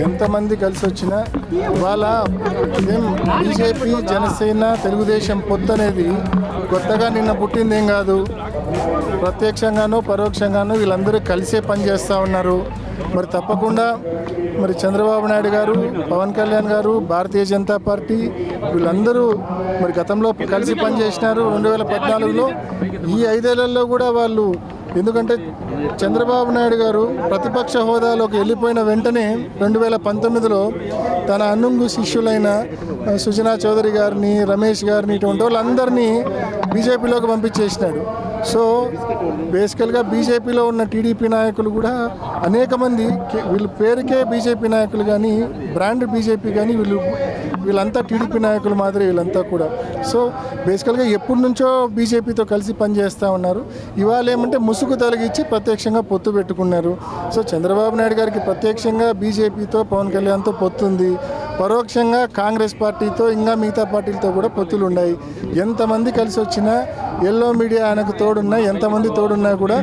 ఎంతమంది కలిసి వచ్చినా వాళ్ళ ఏం బీజేపీ జనసేన తెలుగుదేశం పొత్తు అనేది కొత్తగా నిన్న పుట్టిందేం కాదు. ప్రత్యక్షంగానో పరోక్షంగానో వీళ్ళందరూ కలిసే పనిచేస్తూ ఉన్నారు. మరి తప్పకుండా మరి చంద్రబాబు నాయుడు గారు, పవన్ కళ్యాణ్ గారు, భారతీయ జనతా పార్టీ వీళ్ళందరూ మరి గతంలో కలిసి పనిచేసినారు 2014లో. ఈ 5 ఏళ్లలో కూడా వాళ్ళు, ఎందుకంటే చంద్రబాబు నాయుడు గారు ప్రతిపక్ష హోదాలోకి వెళ్ళిపోయిన వెంటనే 2019లో తన అనుంగు శిష్యులైన సుజనా చౌదరి గారిని, రమేష్ గారిని, ఇటువంటి వాళ్ళందరినీ బీజేపీలోకి పంపించేసినాడు. సో బేసికల్గా బీజేపీలో ఉన్న టీడీపీ నాయకులు కూడా అనేక మంది వీళ్ళు పేరుకే బీజేపీ నాయకులు కానీ, బ్రాండ్ బీజేపీ కానీ, వీళ్ళంతా టీడీపీ నాయకులు మాదిరి వీళ్ళంతా కూడా. సో బేసికల్గా ఎప్పటి నుంచో బీజేపీతో కలిసి పనిచేస్తూ ఉన్నారు. ఇవాళ ఏమంటే ముసుగు తొలగించి ప్రత్యక్షంగా పొత్తు పెట్టుకున్నారు. సో చంద్రబాబు నాయుడు గారికి ప్రత్యక్షంగా బీజేపీతో, పవన్ కళ్యాణ్తో పొత్తుంది, పరోక్షంగా కాంగ్రెస్ పార్టీతో, ఇంకా మిగతా పార్టీలతో కూడా పొత్తులు ఉన్నాయి. ఎంతమంది కలిసి వచ్చినా, ఎల్లో మీడియా ఆయనకు తోడున్నా, ఎంతమంది తోడున్నా కూడా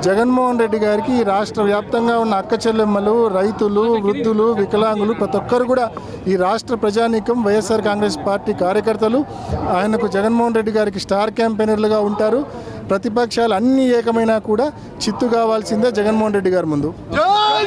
జగన్మోహన్ రెడ్డి గారికి ఈ రాష్ట్ర వ్యాప్తంగా ఉన్న అక్క చెల్లెమ్మలు, రైతులు, వృద్ధులు, వికలాంగులు, ప్రతి ఒక్కరు కూడా ఈ రాష్ట్ర ప్రజానీకం, వైఎస్ఆర్ కాంగ్రెస్ పార్టీ కార్యకర్తలు ఆయనకు జగన్మోహన్ రెడ్డి గారికి స్టార్ క్యాంపెయినర్లుగా ఉంటారు. ప్రతిపక్షాలు అన్ని ఏకమైనా కూడా చిత్తు కావాల్సిందే జగన్మోహన్ రెడ్డి గారి ముందు.